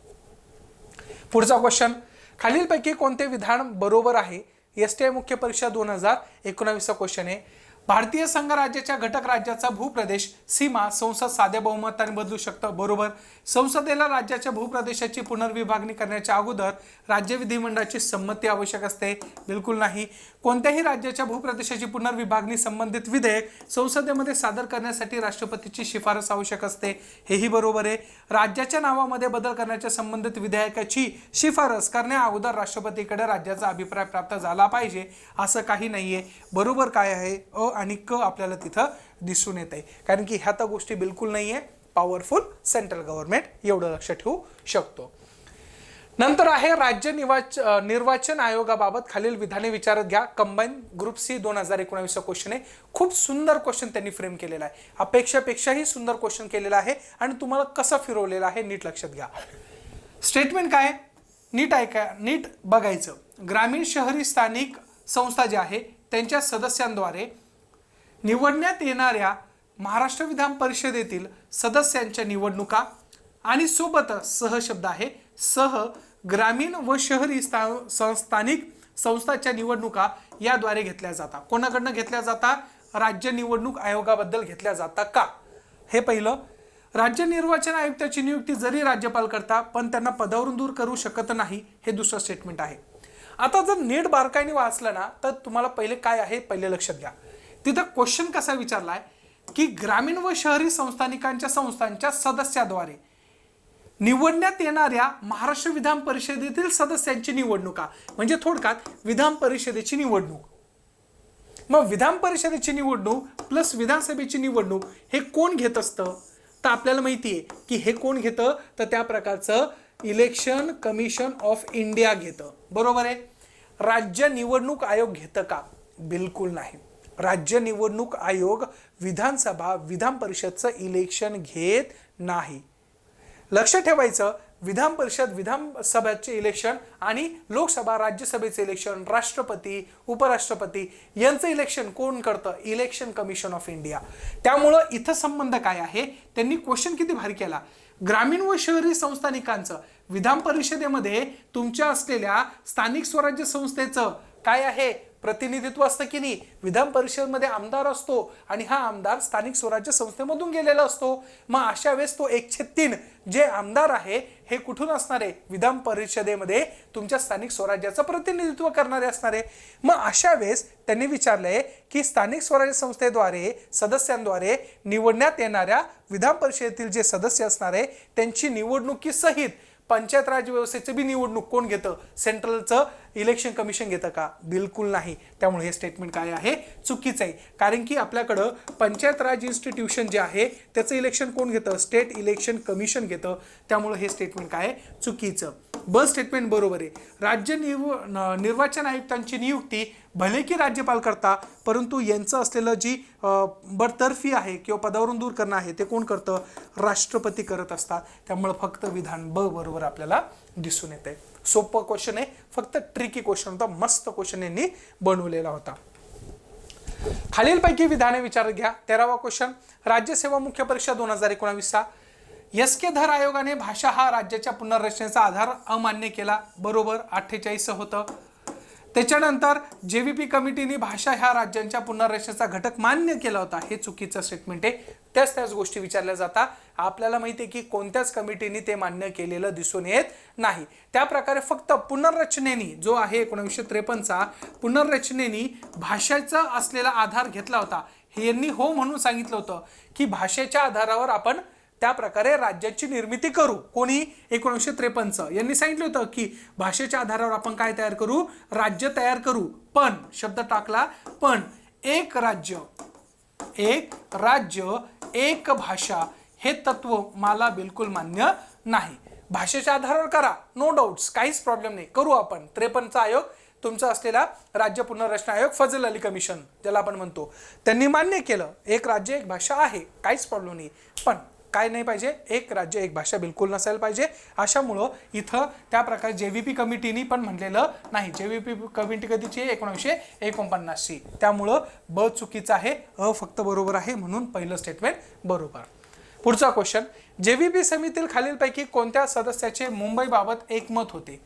पुढचा क्वेश्चन. खालीलपैकी कोणते विधान बरोबर आहे? STI मुख्य परीक्षा 2019 क्वेश्चन आहे. भारतीय संघ राज्याच्या घटक राज्याचा भूप्रदेश सीमा संसद साध्या बहुमताने बदलू शकतं? बरोबर. संसदेला राज्याच्या भूप्रदेशाची पुनर्विभागणी करण्याच्या अगोदर राज्य विधिमंडळाची संमती आवश्यक असते? बिलकुल नाही. कोणत्याही राज्याच्या भूप्रदेशाची पुनर्विभागणी संबंधित विधेयक संसदेमध्ये सादर करण्यासाठी राष्ट्रपतीची शिफारस आवश्यक असते? हेही बरोबर आहे. राज्याच्या नावामध्ये बदल करण्याच्या संबंधित विधेयकाची शिफारस करण्या अगोदर राष्ट्रपतीकडे राज्याचा अभिप्राय प्राप्त झाला पाहिजे असं काही नाहीये. बरोबर काय आहे? अ आणि क आपल्याला तिथं दिसून येत आहे. कारण की ह्या तर गोष्टी बिलकुल नाहीये. पॉवरफुल सेंट्रल गव्हर्नमेंट एवढं लक्षात ठेवू शकतो. नंतर आहे राज्य निर्वाचन आयोगाबाबत खालील विधाने विचारात घ्या. कंबाईन ग्रुप सी 2019 क्वेश्चन आहे. खूप सुंदर क्वेश्चन त्यांनी फ्रेम केलेला आहे. अपेक्षापेक्षाही सुंदर क्वेश्चन केलेला आहे आणि तुम्हाला कसं फिरवलेलं आहे नीट लक्षात घ्या. स्टेटमेंट काय? नीट ऐका, नीट बघायचं. ग्रामीण शहरी स्थानिक संस्था ज्या आहे त्यांच्या सदस्यांद्वारे निवडण्यात येणाऱ्या महाराष्ट्र विधान परिषदेतील सदस्यांच्या निवडणुका आणि सोबतच सह शब्द आहे सह ग्रामीण व शहरी स्थानिक संस्थांच्या निवडणुका याद्वारे घेतल्या जातात. कोणाकडनं घेतल्या जातात? राज्य निवडणूक आयोगाबद्दल घेतल्या जातात का? हे पहिलं. राज्य निर्वाचन आयुक्ताची नियुक्ती जरी राज्यपाल करता पण त्यांना पदावरून दूर करू शकत नाही, हे दुसरं स्टेटमेंट आहे. आता जर नीट बारकाईने वाचलं ना तर तुम्हाला पहिले काय आहे पहिले लक्षात घ्या. तिथं क्वेश्चन कसा विचारलाय की ग्रामीण व शहरी संस्थांच्या सदस्याद्वारे निवडण्यात येणाऱ्या महाराष्ट्र विधान परिषदेतील सदस्यांची निवडणुका, म्हणजे थोडक्यात विधान परिषदेची निवडणूक. मग विधान परिषदेची निवडणूक प्लस विधानसभेची निवडणूक हे कोण घेत असतं? तर आपल्याला माहिती आहे की हे कोण घेतं? तर त्या प्रकारचं इलेक्शन कमिशन ऑफ इंडिया घेतं. बरोबर आहे. राज्य निवडणूक आयोग घेतं का? बिलकुल नाही. राज्य निवडणूक आयोग विधानसभा विधान परिषदचं इलेक्शन घेत नाही. लक्ष ठेवायचं. विधान परिषद विधानसभेचे इलेक्शन आणि लोकसभा राज्यसभेचे इलेक्शन, राष्ट्रपती उपराष्ट्रपती यांचं इलेक्शन कोण करतं? Election commission of India. त्यामुळं इथं संबंध काय आहे? त्यांनी क्वेश्चन किती भारी केला. ग्रामीण व शहरी संस्थानिकांचं विधान परिषदेमध्ये तुमच्या असलेल्या स्थानिक स्वराज्य संस्थेचं काय आहे प्रतिनिधित्व असतं की नाही. विधान परिषदेमध्ये आमदार असतो आणि हा आमदार स्थानिक स्वराज्य संस्थेमधून गेलेला असतो. मग अशा वेळेस तो 1/3 जे आमदार आहे हे कुठून असणार आहे, विधान परिषदेमध्ये तुमच्या स्थानिक स्वराज्याचं प्रतिनिधित्व करणारे असणार आहे. मग अशा वेळेस त्यांनी विचारलंय की स्थानिक स्वराज्य संस्थेद्वारे सदस्यांद्वारे निवडण्यात येणाऱ्या विधान परिषदेतील जे सदस्य असणार आहे त्यांची निवडणुकीसहित पंचायत राज व्यवस्थेची बी निवडणूक कोण घेतं, सेंट्रलचं इलेक्शन कमिशन घेतं का, बिलकुल नाही. त्यामुळे हे स्टेटमेंट काय आहे, चुकीचं आहे. कारण की आपल्याकडं पंचायत राज इन्स्टिट्यूशन जे आहे त्याचं इलेक्शन कोण घेतं, स्टेट इलेक्शन कमिशन घेतं. त्यामुळे हे स्टेटमेंट काय आहे, चुकीचं. ब स्टेटमेंट बरोबर आहे. राज्य निर्वाचन आयुक्तांची नियुक्ती भले की राज्यपाल करता, परंतु यांचं असलेलं जी बडतर्फी आहे किंवा पदावरून दूर करणं आहे ते कोण करतं, राष्ट्रपती करत असतात. त्यामुळे फक्त विधान ब बरोबर आपल्याला दिसून येते. सोपं क्वेश्चन आहे, फक्त ट्रिकी क्वेश्चन होता, मस्त क्वेश्चन यांनी बनवलेला होता. खालीलपैकी विधाने विचारात घ्या. 13वा क्वेश्चन, राज्यसेवा मुख्य परीक्षा 2019 एस.के. धर आयोगाने भाषा हा राज्याच्या पुनर्रचनेचा आधार अमान्य केला. बरोबर, 48 होतं. त्याच्यानंतर जेव्हीपी कमिटीने भाषा ह्या राज्यांच्या पुनर्रचनेचा घटक मान्य केला होता. हे चुकीचं स्टेटमेंट आहे. त्याच गोष्टी विचारल्या जातात. आपल्याला माहिती आहे की कोणत्याच कमिटीने ते मान्य केलेलं दिसून येत नाही. त्या प्रकारे फक्त पुनर्रचनेनी जो आहे 1953चा पुनर्रचनेनी भाषेचा असलेला आधार घेतला होता. हे यांनी हो म्हणून सांगितलं होतं की भाषेच्या आधारावर आपण त्या प्रकारे राज्याची निर्मिती करू. कोणी, 1953 यांनी सांगितलं होतं की भाषेच्या आधारावर आपण काय तयार करू, राज्य तयार करू. पण शब्द टाकला पण एक राज्य एक भाषा हे तत्व मला बिलकुल मान्य नाही. भाषेच्या आधारावर करा, नो डाऊट्स, काहीच प्रॉब्लेम नाही, करू आपण. 53चा आयोग तुमचा असलेला राज्य पुनर्रचना आयोग, फजल अली कमिशन ज्याला आपण म्हणतो, त्यांनी मान्य केलं एक राज्य एक भाषा आहे, काहीच प्रॉब्लेम नाही. पण काय नाही पाहिजे, एक राज्य एक भाषा बिलकुल नसायला पाहिजे. अशामुळं इथं त्या प्रकारे जेव्हीपी कमिटीनी पण म्हणलेलं नाही. जेव्हीपी कमिटी कधीची, 1949ची. त्यामुळं ब चुकीचं आहे, अ फक्त बरोबर आहे. म्हणून पहिलं स्टेटमेंट बरोबर. पुढचा क्वेश्चन, जेव्हीपी समितीतील खालीलपैकी कोणत्या सदस्याचे मुंबईबाबत एकमत होते.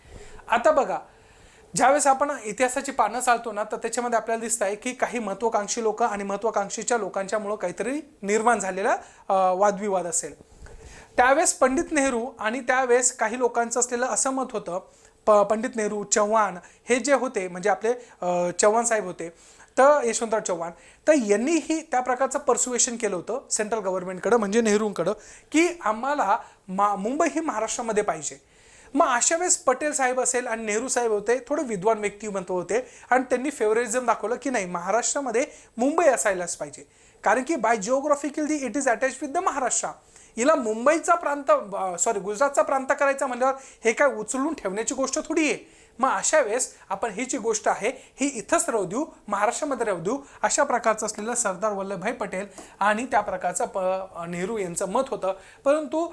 आता बघा, ज्यावेळेस आपण इतिहासाची पानं चालतो ना तर त्याच्यामध्ये आपल्याला दिसत आहे की काही महत्वाकांक्षी लोक आणि महत्वाकांक्षीच्या लोकांच्यामुळं काहीतरी निर्माण झालेला वादविवाद असेल. त्यावेळेस पंडित नेहरू आणि त्यावेळेस काही लोकांचं असलेलं असं मत होतं, पंडित नेहरू, चव्हाण हे जे होते म्हणजे आपले चव्हाण साहेब होते, तर यशवंतराव चव्हाण, तर यांनीही त्या प्रकारचं पर्सुएशन केलं होतं सेंट्रल गव्हर्नमेंटकडं म्हणजे नेहरूंकडं की आम्हाला मुंबई ही महाराष्ट्रामध्ये पाहिजे. मग अशा वेळेस पटेल साहेब असेल आणि नेहरू साहेब होते, थोडे विद्वान व्यक्तिमत्व होते आणि त्यांनी फेवरेटिझम दाखवलं की नाही महाराष्ट्रामध्ये मुंबई असायलाच पाहिजे. कारण की by geographically it is attach with the Maharashtra. हिला मुंबईचा प्रांत गुजरातचा प्रांत करायचा म्हणल्यावर हे काय उचलून ठेवण्याची गोष्ट थोडी आहे. मग अशा वेळेस आपण ही जी गोष्ट आहे ही इथंच राहू देऊ, महाराष्ट्रामध्ये राहू देऊ, अशा प्रकारचं असलेलं सरदार वल्लभभाई पटेल आणि त्या प्रकारचं नेहरू यांचं मत होतं. परंतु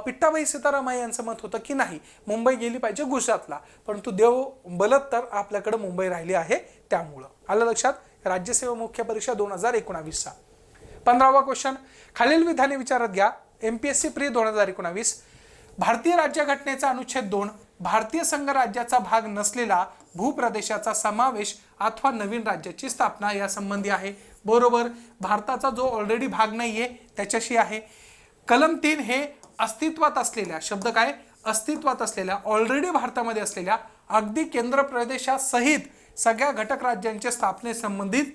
पिट्टाबाई सीतारामय्या यांचं मत होतं की नाही मुंबई गेली पाहिजे गुजरातला. परंतु देव बलत तर आपल्याकडे मुंबई राहिली आहे. त्यामुळं आलं लक्षात. राज्यसेवा मुख्य परीक्षा 2019. 15वा क्वेश्चन, खालील विधाने विचारात घ्या. MPSC pre 2019. भारतीय राज्यघटनेचा अनुच्छेद 2 भारतीय संघ राज्याचा भाग नसलेला भूप्रदेशाचा समावेश अथवा नवीन राज्याची स्थापना या संबंधी आहे. बरोबर, भारताचा जो ऑलरेडी भाग नाहीये त्याच्याशी आहे. कलम 3 हे अस्तित्वात असलेल्या, शब्द काय, अस्तित्वात असलेल्या, ऑलरेडी भारतामध्ये असलेल्या अगदी केंद्र प्रदेशासहित सगळ्या घटक राज्यांच्या स्थापनेसंबंधित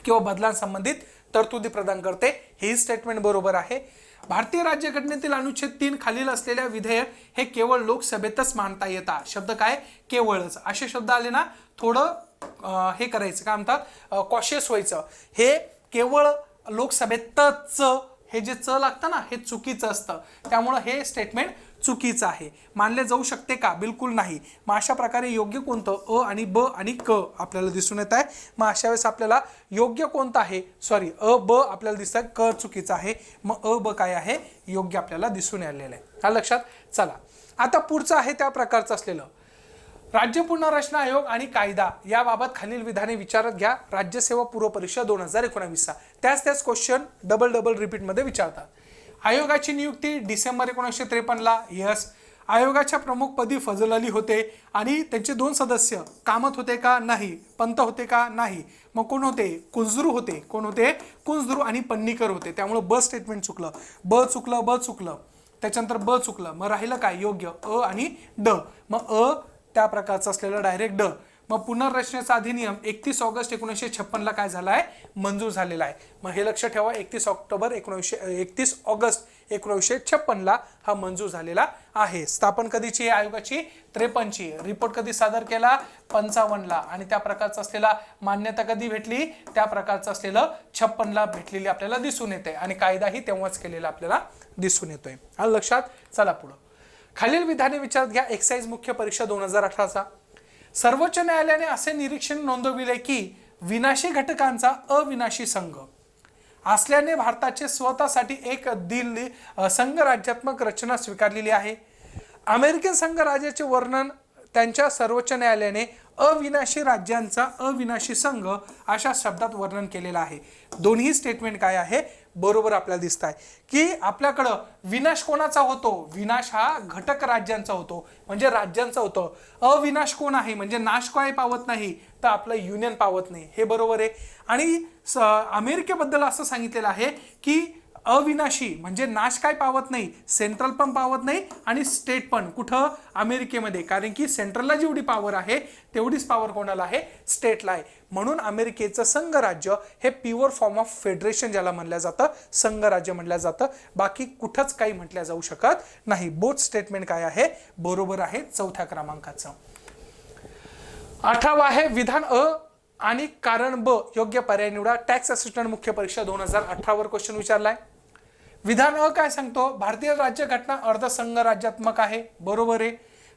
किंवा बदलांसंबंधित तरतुदी प्रदान करते. ही स्टेटमेंट बरोबर आहे. भारतीय राज्यघटनेतील अनुच्छेद 3 खालील असलेल्या विधेयक हे केवळ लोकसभेतच मांडता येतात. शब्द काय, केवळच. असे शब्द आले ना थोडं हे करायचं, काय म्हणतात, कॉशियस व्हायचं. हे केवळ लोकसभेतच, हे जे च लागतं ना हे चुकीचं असतं. त्यामुळं हे स्टेटमेंट चुकीचं आहे. मानले जाऊ शकते का, बिलकुल नाही. मग अशा प्रकारे योग्य कोणतं, अ आणि ब आणि क आपल्याला दिसून येत आहे. मग अशा वेळेस आपल्याला योग्य कोणतं आहे, सॉरी अ ब आपल्याला दिसत आहे, क चुकीचं आहे. मग अ ब काय आहे, योग्य आपल्याला दिसून आलेलं आहे. हा लक्षात. चला आता पुढचं आहे त्या प्रकारचं असलेलं राज्य पुनर्रचना आयोग आणि कायदा याबाबत खालील विधाने विचारात घ्या. राज्यसेवा पूर्व परीक्षा 2019. त्याच क्वेश्चन डबल रिपीट मध्ये विचारतात. आयोगाची नियुक्ती डिसेंबर 1953ला, यस. आयोगाच्या प्रमुखपदी फजल अली होते आणि त्यांचे 2 सदस्य कामत होते का, नाही. पंत होते का, नाही. मग कोण होते, कुंजरू होते. कोण होते, कुंजरू आणि पन्नीकर होते. त्यामुळे ब स्टेटमेंट चुकलं, ब चुकलं. त्याच्यानंतर ब चुकलं. मग राहिलं काय योग्य, अ आणि ड. मग अ त्या प्रकारचं असलेलं डायरेक्ट ड. मग पुनर्रचनेचा अधिनियम 31 ऑगस्ट 1956ला काय झाला आहे, मंजूर झालेला आहे. मग हे लक्ष ठेवा, 31 ऑगस्ट 1956ला हा मंजूर झालेला आहे. स्थापन कधीची आहे आयोगाची, 53ची. रिपोर्ट कधी सादर केला, 55ला. आणि त्या प्रकारचा असलेला मान्यता कधी भेटली, त्या प्रकारचं असलेलं 56ला भेटलेली आपल्याला दिसून येते. आणि कायदाही तेव्हाच केलेला आपल्याला दिसून येतोय. आलं लक्षात. चला पुढं. खालील विधाने विचारात घ्या. एक्साइज मुख्य परीक्षा 2018चा. सर्वोच्च न्यायालयाने असे निरीक्षण नोंदविले की विनाशी घटकांचा अविनाशी संघ असल्याने भारताचे स्वतःसाठी एक दिल्ली संघराज्यात्मक रचना स्वीकारलेली आहे. अमेरिकन संघराज्याचे वर्णन त्यांच्या सर्वोच्च न्यायालयाने अविनाशी राज्यांचा अविनाशी संघ अशा शब्दात वर्णन केलेलं आहे. दोन्ही स्टेटमेंट काय आहे, बरोबर आपल्याला दिसत आहे की आपल्याकडं विनाश कोणाचा होतो, विनाश हा घटक राज्यांचा होतो, म्हणजे राज्यांचा होतो. अविनाश कोण आहे, म्हणजे नाश काय पावत नाही, तर आपलं युनियन पावत नाही. हे बरोबर आहे. आणि अमेरिकेबद्दल असं सांगितलेलं आहे की अविनाशी म्हणजे नाश काय पावत नाही, सेंट्रल पण पावत नाही आणि स्टेट पण. कुठं, अमेरिकेमध्ये. कारण की सेंट्रलला जेवढी पॉवर आहे तेवढीच पॉवर कोणाला आहे, स्टेटला आहे. म्हणून अमेरिकेचं संघराज्य हे प्युअर फॉर्म ऑफ फेडरेशन ज्याला म्हणलं जातं, संघराज्य म्हणलं जातं. बाकी कुठंच काही म्हटलं जाऊ शकत नाही. बोथ स्टेटमेंट काय आहे, बरोबर आहे. 4थ्या क्रमांकाचं. 18वा आहे विधान अ आणि कारण ब योग्य पर्याय निवडा. टॅक्स असिस्टंट मुख्य परीक्षा 2018 वर क्वेश्चन विचारलाय. विधान अ काय सांगतो, भारतीय राज्यघटना अर्धसंघ राज्यात्मक आहे, बरोबर आहे.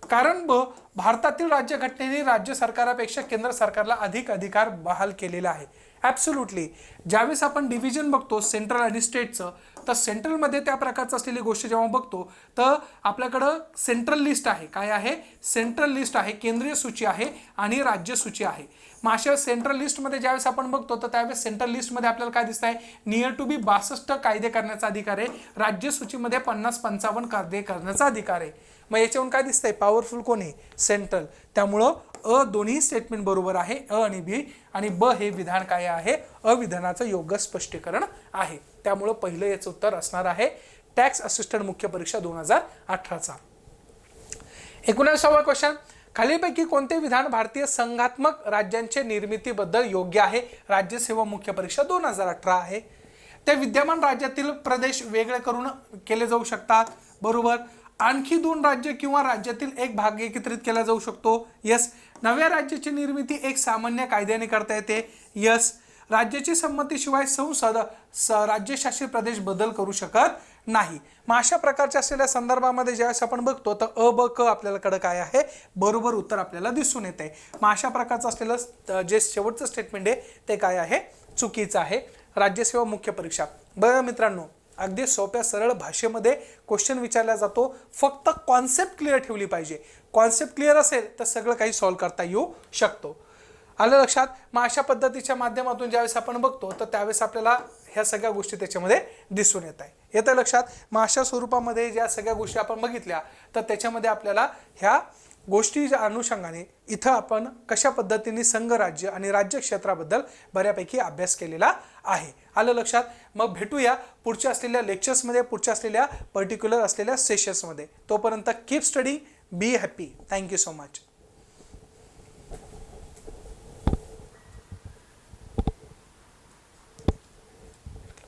कारण ब भारतातील राज्यघटनेने राज्य सरकारापेक्षा केंद्र सरकारला अधिक अधिकार बहाल केलेला आहे. ॲब्सोल्युटली. ज्यावेळेस आपण डिव्हिजन बघतो सेंट्रल आणि स्टेटचं, तर सेंट्रलमध्ये त्या प्रकारचं असलेली गोष्ट जेव्हा बघतो तर आपल्याकडं सेंट्रल लिस्ट आहे. काय आहे, सेंट्रल लिस्ट आहे, केंद्रीय सूची आहे आणि राज्य सूची आहे. मग अशा सेंट्रल लिस्टमध्ये ज्यावेळेस आपण बघतो तर त्यावेळेस सेंट्रल लिस्टमध्ये आपल्याला काय दिसत आहे, नियर टू बी 62 कायदे करण्याचा अधिकार आहे. राज्य सूचीमध्ये 50-55 कायदे करण्याचा अधिकार आहे. मग याच्यावरून काय दिसतंय, पॉवरफुल कोण आहे, सेंट्रल. त्यामुळं अ दोन्ही स्टेटमेंट बरोबर आहे, अ आणि बी. आणि ब हे विधान काय आहे, अविधानाचं योग्य स्पष्टीकरण आहे. त्यामुळं पहिलं याचं उत्तर असणार आहे टॅक्स असिस्टंट मुख्य परीक्षा 2018चा. 19वा क्वेश्चन. खालीलपैकी कोणते विधान भारतीय संघात्मक राज्यांच्या निर्मितीबद्दल योग्य आहे. राज्यसेवा मुख्य परीक्षा 2018 आहे. ते विद्यमान राज्यातील प्रदेश वेगळे करून केले जाऊ शकतात, बरोबर. आणखी 2 राज्य किंवा राज्यातील एक भाग एकत्रित केला जाऊ शकतो, यस. नव्या राज्याची निर्मिती एक सामान्य कायद्याने करता येते, यस. राज्याची संमतीशिवाय संसद राज्यशासित प्रदेश बदल करू शकत नाही. मग अशा प्रकारच्या असलेल्या संदर्भामध्ये ज्यावेळेस आपण बघतो तर अ ब क आपल्याकडे काय आहे, बरोबर उत्तर आपल्याला दिसून येते. मग अशा प्रकारचं असलेलं जे शेवटचं स्टेटमेंट आहे ते काय आहे, चुकीचं आहे. राज्यसेवा मुख्य परीक्षा. बघा मित्रांनो, अगदी सोप्या सरळ भाषेमध्ये क्वेश्चन विचारला जातो. फक्त कॉन्सेप्ट क्लिअर ठेवली पाहिजे. कॉन्सेप्ट क्लिअर असेल तर सगळं काही सॉल्व्ह करता येऊ शकतो. आलं लक्षात. मग अशा पद्धतीच्या माध्यमातून ज्यावेळेस आपण बघतो तर त्यावेळेस आपल्याला ह्या सगळ्या गोष्टी त्याच्यामध्ये दिसून येत आहे. येतं लक्षात. मग अशा स्वरूपामध्ये ज्या सगळ्या गोष्टी आपण बघितल्या तर त्याच्यामध्ये आपल्याला ह्या गोष्टीच्या अनुषंगाने इथं आपण कशा पद्धतीने संघराज्य आणि राज्य क्षेत्राबद्दल बऱ्यापैकी अभ्यास केलेला आहे. आलं लक्षात. मग भेटूया पुढच्या असलेल्या लेक्चर्समध्ये, पुढच्या असलेल्या पर्टिक्युलर असलेल्या सेशन्समध्ये. तोपर्यंत keep study, be happy. Thank you so much.